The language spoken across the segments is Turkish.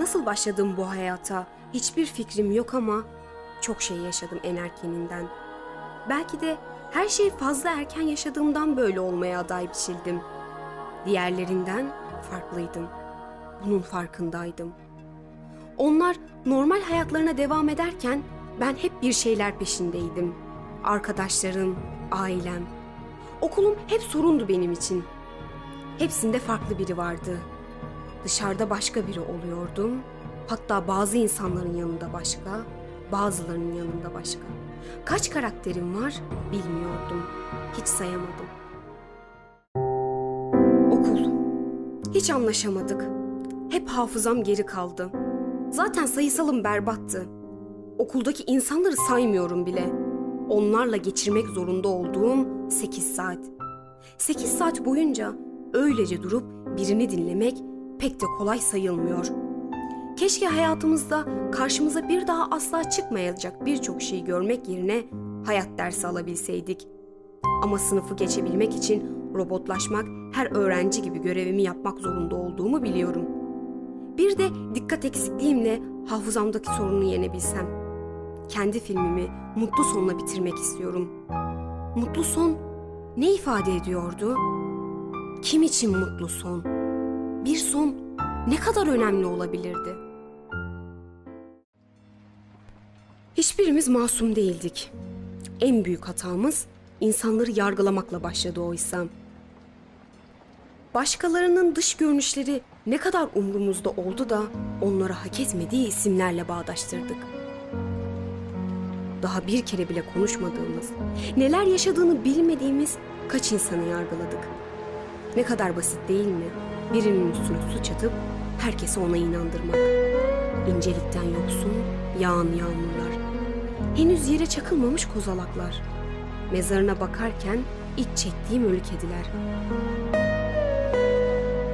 Nasıl başladım bu hayata hiçbir fikrim yok ama çok şey yaşadım en erkeninden. Belki de her şeyi fazla erken yaşadığımdan böyle olmaya aday biçildim. Diğerlerinden farklıydım. Bunun farkındaydım. Onlar normal hayatlarına devam ederken ben hep bir şeyler peşindeydim. Arkadaşlarım, ailem. Okulum hep sorundu benim için. Hepsinde farklı biri vardı. Dışarıda başka biri oluyordum. Hatta bazı insanların yanında başka, bazılarının yanında başka. Kaç karakterim var bilmiyordum. Hiç sayamadım. Okul. Hiç anlaşamadık. Hep hafızam geri kaldı. Zaten sayısalım berbattı. Okuldaki insanları saymıyorum bile. Onlarla geçirmek zorunda olduğum 8 saat. 8 saat boyunca öylece durup birini dinlemek pek de kolay sayılmıyor. Keşke hayatımızda karşımıza bir daha asla çıkmayacak birçok şeyi görmek yerine hayat dersi alabilseydik. Ama sınıfı geçebilmek için robotlaşmak, her öğrenci gibi görevimi yapmak zorunda olduğumu biliyorum. Bir de dikkat eksikliğimle hafızamdaki sorunu yenebilsem. Kendi filmimi mutlu sonla bitirmek istiyorum. Mutlu son ne ifade ediyordu? Kim için mutlu son? Bir son ne kadar önemli olabilirdi? Hiçbirimiz masum değildik. En büyük hatamız insanları yargılamakla başladı oysa. Başkalarının dış görünüşleri ne kadar umrumuzda oldu da onlara hak etmediği isimlerle bağdaştırdık. Daha bir kere bile konuşmadığımız, neler yaşadığını bilmediğimiz kaç insanı yargıladık. Ne kadar basit değil mi? Birinin üstüne suç atıp herkese ona inandırmak. İncelikten yoksun, yağan yağmurlar. Henüz yere çakılmamış kozalaklar. Mezarına bakarken iç çektiğim ölü kediler.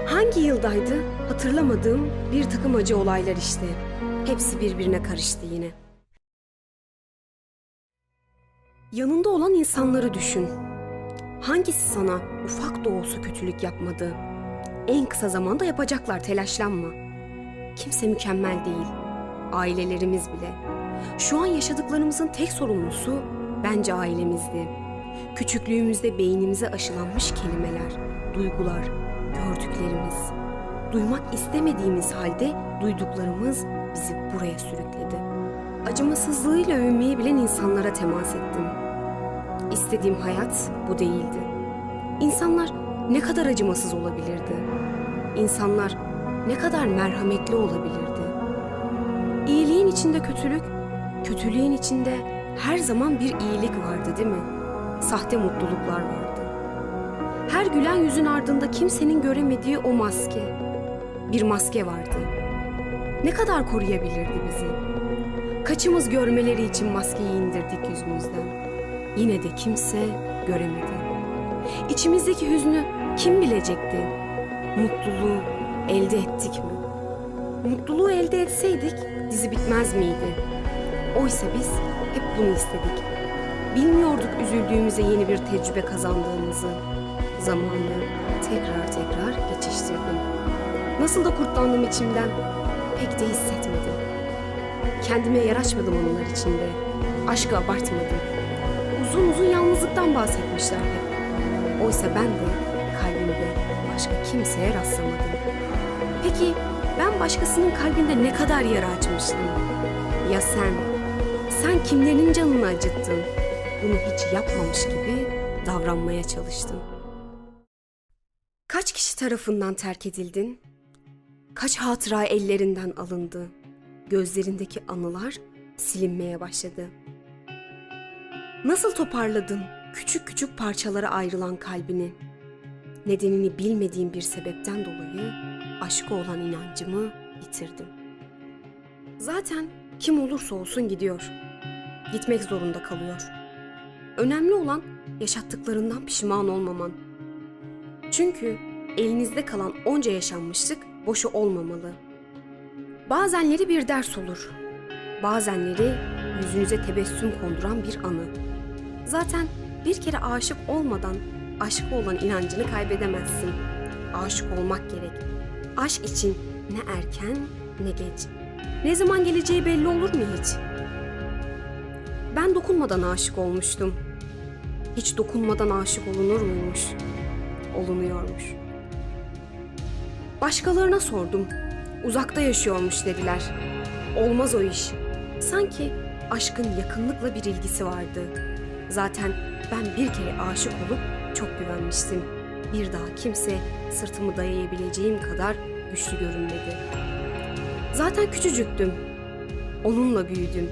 Hangi yıldaydı hatırlamadığım bir takım acı olaylar işte. Hepsi birbirine karıştı yine. Yanında olan insanları düşün. Hangisi sana ufak da olsa kötülük yapmadı? En kısa zamanda yapacaklar, telaşlanma. Kimse mükemmel değil. Ailelerimiz bile. Şu an yaşadıklarımızın tek sorumlusu bence ailemizdi. Küçüklüğümüzde beynimize aşılanmış kelimeler, duygular, gördüklerimiz. Duymak istemediğimiz halde duyduklarımız bizi buraya sürükledi. Acımasızlığıyla övünmeyi bilen insanlara temas ettim. İstediğim hayat bu değildi. İnsanlar ne kadar acımasız olabilirdi? İnsanlar ne kadar merhametli olabilirdi? İyiliğin içinde kötülük, kötülüğün içinde her zaman bir iyilik vardı değil mi? Sahte mutluluklar vardı. Her gülen yüzün ardında kimsenin göremediği o maske. Bir maske vardı. Ne kadar koruyabilirdi bizi? Kaçımız görmeleri için maskeyi indirdik yüzümüzden. Yine de kimse göremedi. İçimizdeki hüznü kim bilecekti? Mutluluğu elde ettik mi? Mutluluğu elde etseydik dizi bitmez miydi? Oysa biz hep bunu istedik. Bilmiyorduk üzüldüğümüze yeni bir tecrübe kazandığımızı. Zamanı tekrar geçiştirdim. Nasıl da kurtlandım içimden pek de hissetmedim. Kendime yer açmadım onlar içinde. Aşkı abartmadım. Uzun uzun yalnızlıktan bahsetmişler hep. Oysa ben de kalbimde başka kimseye rastlamadım. Peki ben başkasının kalbinde ne kadar yara açmıştım? Ya sen? Sen kimlerin canını acıttın? Bunu hiç yapmamış gibi davranmaya çalıştın. Kaç kişi tarafından terk edildin? Kaç hatıra ellerinden alındı? Gözlerindeki anılar silinmeye başladı. Nasıl toparladın küçük küçük parçalara ayrılan kalbini? Nedenini bilmediğim bir sebepten dolayı aşka olan inancımı yitirdim. Zaten kim olursa olsun gidiyor. Gitmek zorunda kalıyor. Önemli olan yaşattıklarından pişman olmaman. Çünkü elinizde kalan onca yaşanmışlık boşu olmamalı. Bazenleri bir ders olur. Bazenleri yüzünüze tebessüm konduran bir anı. Zaten bir kere aşık olmadan aşka olan inancını kaybedemezsin. Aşık olmak gerek. Aşk için Ne erken ne geç. Ne zaman geleceği belli olur mu hiç? Ben dokunmadan aşık olmuştum. Hiç dokunmadan aşık olunur muymuş? Olunuyormuş. Başkalarına sordum. Uzakta yaşıyormuş dediler. Olmaz o iş. Sanki aşkın yakınlıkla bir ilgisi vardı. Zaten ben bir kere aşık olup çok güvenmiştim. Bir daha kimse sırtımı dayayabileceğim kadar güçlü görünmedi. Zaten küçücüktüm. Onunla büyüdüm.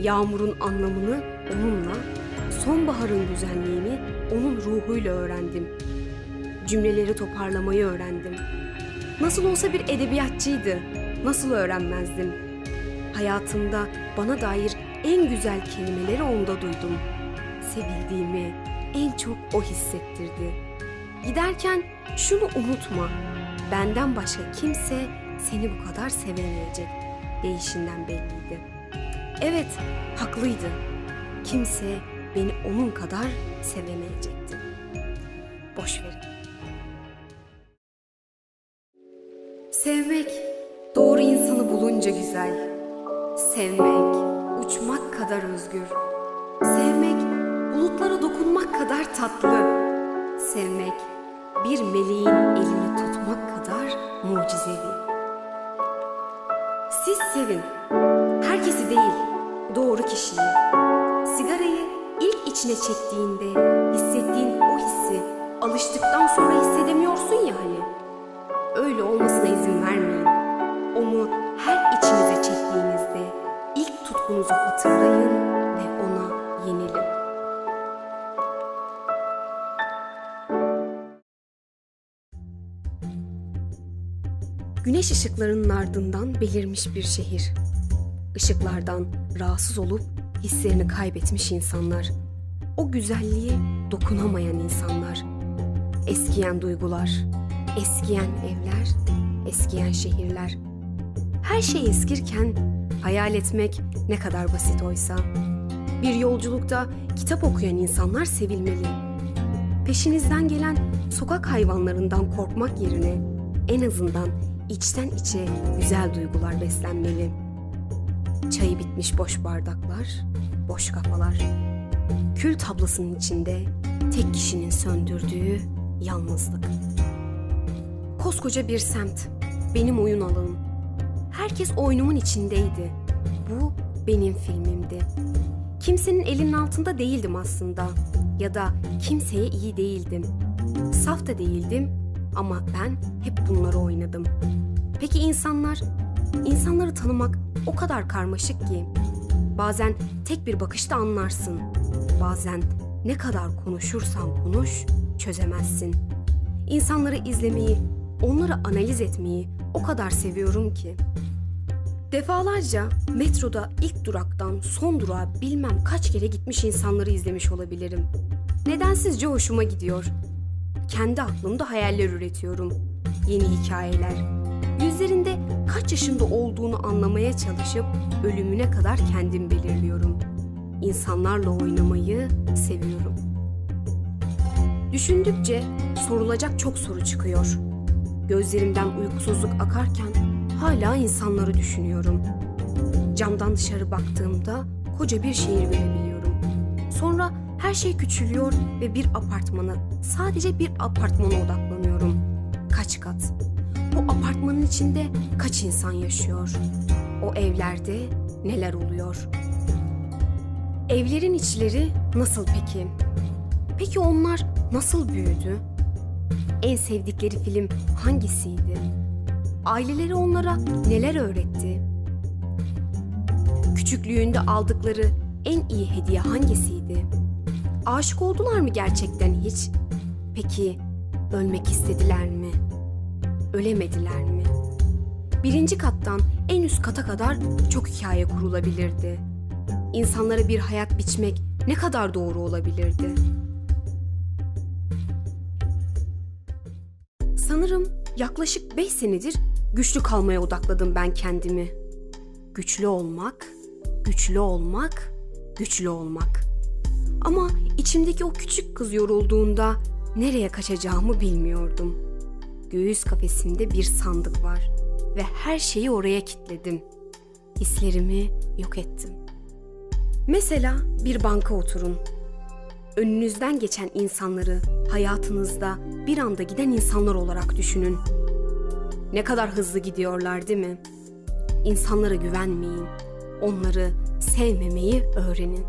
Yağmurun anlamını onunla, sonbaharın güzelliğini onun ruhuyla öğrendim. Cümleleri toparlamayı öğrendim. Nasıl olsa bir edebiyatçıydı. Nasıl öğrenmezdim? Hayatımda bana dair en güzel kelimeleri onda duydum. Sevildiğimi en çok o hissettirdi. Giderken şunu unutma, benden başka kimse seni bu kadar sevemeyecek deyişinden belliydi. Evet, haklıydı. Kimse beni onun kadar sevemeyecekti. Boş verin. Sevmek, doğru insanı bulunca güzel. Sevmek, uçmak kadar özgür. Sevmek, bulutlara dokunmak kadar tatlı. Sevmek, bir meleğin elini tutmak kadar mucizevi. Siz sevin. Herkesi değil, doğru kişiyi. Sigarayı ilk içine çektiğinde hissettiğin o hissi alıştıktan sonra hissedemiyorsun ya hani. Öyle olmasına izin vermeyin. Onu her içinize çektiğinizde ilk tutkunuzu hatırlayın ve ona yenilin. Güneş ışıklarının ardından belirmiş bir şehir. Işıklardan rahatsız olup hislerini kaybetmiş insanlar. O güzelliğe dokunamayan insanlar. Eskiyen duygular, eskiyen evler, eskiyen şehirler. Her şey eskirken hayal etmek ne kadar basit oysa. Bir yolculukta kitap okuyan insanlar sevilmeli. Peşinizden gelen sokak hayvanlarından korkmak yerine en azından içten içe güzel duygular beslenmeli. Çayı bitmiş boş bardaklar, boş kafalar. Kül tablasının içinde tek kişinin söndürdüğü yalnızlık. Koskoca bir semt, benim oyun alanım. Herkes oyunumun içindeydi. Bu benim filmimdi. Kimsenin elinin altında değildim aslında. Ya da kimseye iyi değildim. Saf da değildim ama ben hep bunları oynadım. Peki insanlar? İnsanları tanımak o kadar karmaşık ki. Bazen tek bir bakışta anlarsın. Bazen ne kadar konuşursan konuş, çözemezsin. İnsanları izlemeyi, onları analiz etmeyi o kadar seviyorum ki. Defalarca metroda ilk duraktan son durağa bilmem kaç kere gitmiş insanları izlemiş olabilirim. Nedensizce hoşuma gidiyor. Kendi aklımda hayaller üretiyorum. Yeni hikayeler. Yüzlerinde kaç yaşında olduğunu anlamaya çalışıp ölümüne kadar kendim belirliyorum. İnsanlarla oynamayı seviyorum. Düşündükçe sorulacak çok soru çıkıyor. Gözlerimden uykusuzluk akarken hala insanları düşünüyorum. Camdan dışarı baktığımda koca bir şehir görebiliyorum. Sonra her şey küçülüyor ve bir apartmana, sadece bir apartmana odaklanıyorum. Kaç kat? Bu apartmanın içinde kaç insan yaşıyor? O evlerde neler oluyor? Evlerin içleri nasıl peki? Peki onlar nasıl büyüdü? En sevdikleri film hangisiydi? Aileleri onlara neler öğretti? Küçüklüğünde aldıkları en iyi hediye hangisiydi? Aşık oldular mı gerçekten hiç? Peki ölmek istediler mi? Ölemediler mi? Birinci kattan en üst kata kadar çok hikaye kurulabilirdi. İnsanlara bir hayat biçmek ne kadar doğru olabilirdi? Sanırım yaklaşık 5 senedir güçlü kalmaya odakladım ben kendimi. Güçlü olmak, güçlü olmak, güçlü olmak. Ama içimdeki o küçük kız yorulduğunda nereye kaçacağımı bilmiyordum. Göğüs kafesimde bir sandık var ve her şeyi oraya kilitledim. Hislerimi yok ettim. Mesela bir banka oturun. Önünüzden geçen insanları hayatınızda bir anda giden insanlar olarak düşünün. Ne kadar hızlı gidiyorlar, değil mi? İnsanlara güvenmeyin. Onları sevmemeyi öğrenin.